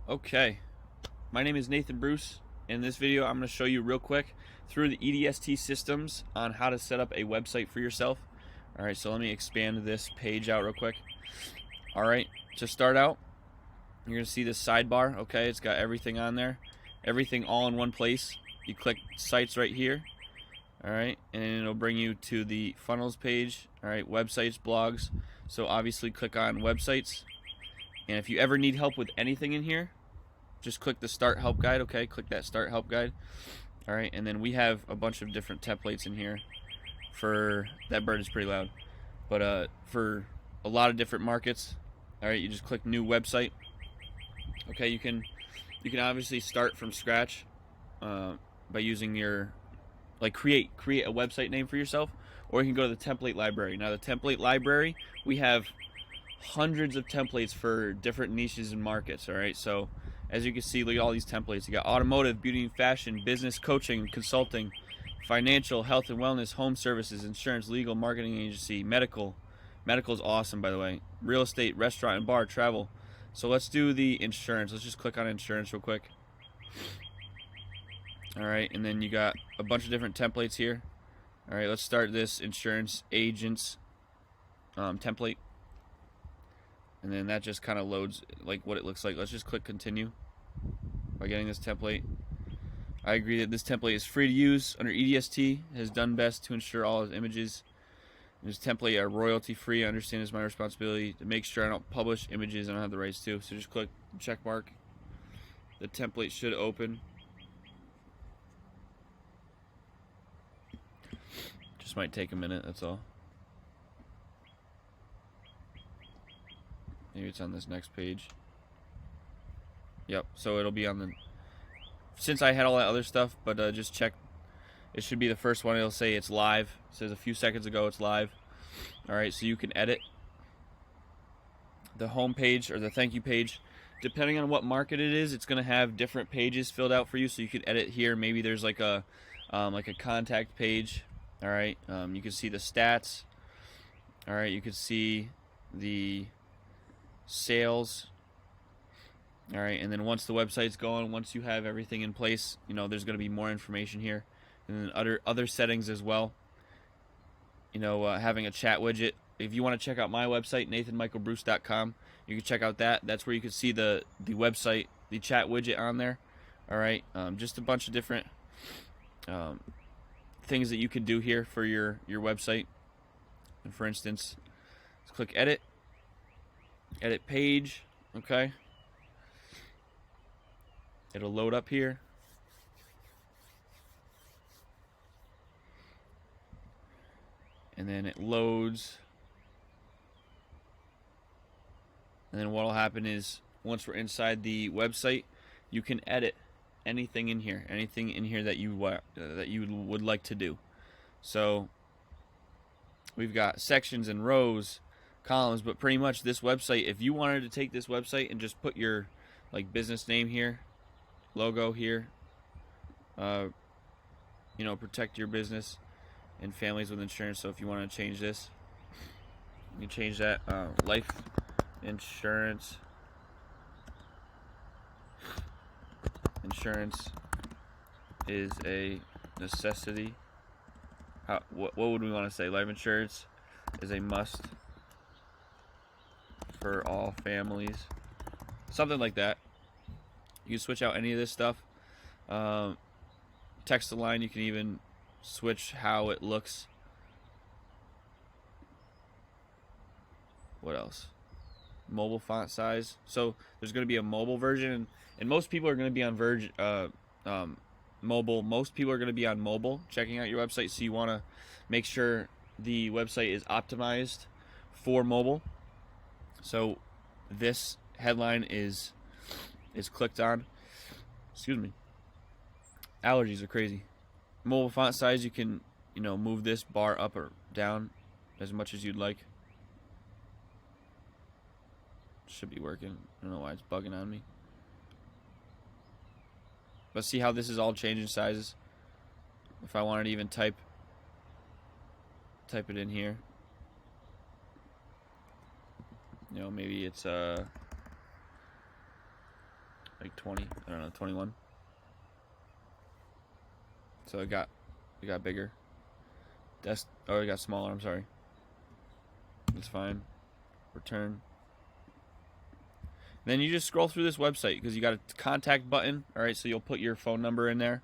Okay, my name is Nathan Bruce. In this video, I'm going to show you real quick through the EDST systems on how to set up a website for yourself. Alright, so let me expand this page out real quick. Alright, to start out, you're going to see this sidebar. Okay, it's got everything on there. Everything all in one place. You click sites right here. Alright, and it'll bring you to the funnels page. Alright, websites, blogs. So obviously click on websites. And if you ever need help with anything in here, just click the Start Help Guide. Okay, click that Start Help Guide. Alright, and then we have a bunch of different templates in here for, that bird is pretty loud, but for a lot of different markets. Alright, you just click New Website. Okay, you can obviously start from scratch by using your, like, create a website name for yourself, or you can go to the template library. Now the template library, we have hundreds of templates for different niches and markets. Alright, so as you can see, look at all these templates. You got automotive, beauty and fashion, business, coaching, consulting, financial, health and wellness, home services, insurance, legal, marketing agency, medical. Medical is awesome, by the way. Real estate, restaurant and bar, travel. So let's do the insurance. Let's just click on insurance real quick. Alright, and then you got a bunch of different templates here. Alright, let's start this insurance agents template. And then that just kind of loads like what it looks like. Let's just click continue by getting this template. I agree that this template is free to use under EDST, has done best to ensure all his images in this template are royalty free. I understand it's my responsibility to make sure I don't publish images I don't have the rights to. So just click check mark. The template should open. Just might take a minute, that's all. Maybe it's on this next page. Yep, so it'll be on the... Since I had all that other stuff, but just check. It should be the first one. It'll say it's live. It says a few seconds ago it's live. Alright, so you can edit the home page or the thank you page. Depending on what market it is, it's going to have different pages filled out for you, so you can edit here. Maybe there's like a contact page. Alright, you can see the stats. Alright, you can see the sales. Alright, and then once the website's going, once you have everything in place, you know, there's going to be more information here. And then other settings as well. You know, having a chat widget. If you want to check out my website, nathanmichaelbruce.com, you can check out that. That's where you can see the website, the chat widget on there. Alright, just a bunch of different things that you can do here for your website. And for instance, let's click edit page. Okay, it'll load up here. And then it loads. And then what will happen is once we're inside the website, you can edit anything in here that you would like to do. So we've got sections and rows, columns, but pretty much this website, if you wanted to take this website and just put your like business name here, logo here, you know, protect your business and families with insurance. So if you want to change this, you can change that. Life insurance is a necessity. What would we want to say? Life insurance is a must for all families, something like that. You can switch out any of this stuff. Text align, you can even switch how it looks. What else? Mobile font size. So there's going to be a mobile version, and most people are going to be on mobile. Most people are going to be on mobile checking out your website, so you want to make sure the website is optimized for mobile. So this headline is clicked on. Excuse me. Allergies are crazy. Mobile font size, you can, you know, move this bar up or down as much as you'd like. Should be working. I don't know why it's bugging on me. But see how this is all changing sizes. If I wanted to even type it in here, you know, maybe it's like like 20, I don't know, 21. So it got bigger. It got smaller, I'm sorry. That's fine. Return. Then you just scroll through this website because you got a contact button. All right, so you'll put your phone number in there,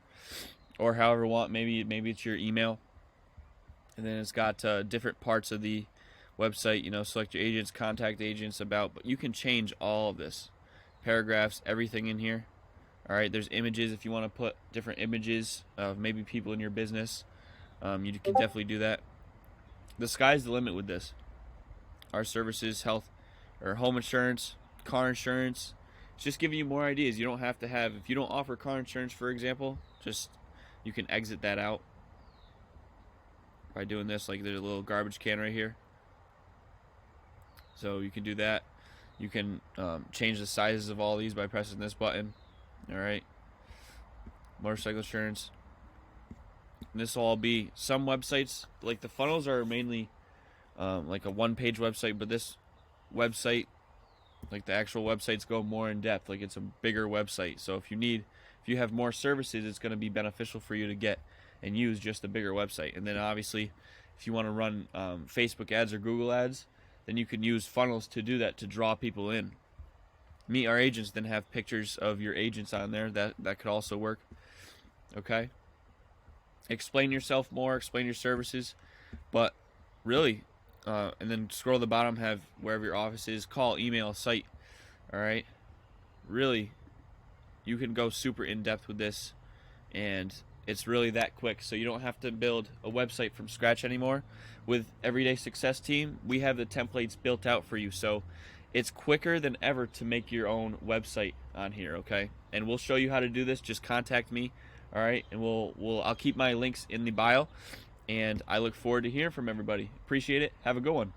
or however you want. Maybe it's your email. And then it's got different parts of the website. You know, select your agents, contact agents, about. But you can change all of this, paragraphs, everything in here. All right, there's images if you want to put different images of maybe people in your business. You can definitely do that. The sky's the limit with this. Our services, health or home insurance, car insurance. It's just giving you more ideas. You don't have to have, if you don't offer car insurance, for example, just you can exit that out by doing this. Like there's a little garbage can right here. So you can do that. You can change the sizes of all these by pressing this button. All right. Motorcycle insurance. And this will all be, some websites, like the funnels are mainly like a one-page website, but this website, like the actual websites, go more in depth. Like it's a bigger website. So if you have more services, it's going to be beneficial for you to get and use just a bigger website. And then obviously, if you want to run Facebook ads or Google ads, then you can use funnels to do that, to draw people in. Meet Our Agents, then have pictures of your agents on there. That could also work. Okay. Explain yourself more, explain your services, but really, and then scroll to the bottom, have wherever your office is, call, email, site. All right. Really, you can go super in depth with this, and it's really that quick. So you don't have to build a website from scratch anymore. With Everyday Success Team, we have the templates built out for you. So it's quicker than ever to make your own website on here, okay? And we'll show you how to do this. Just contact me, all right? And I'll keep my links in the bio, and I look forward to hearing from everybody. Appreciate it. Have a good one.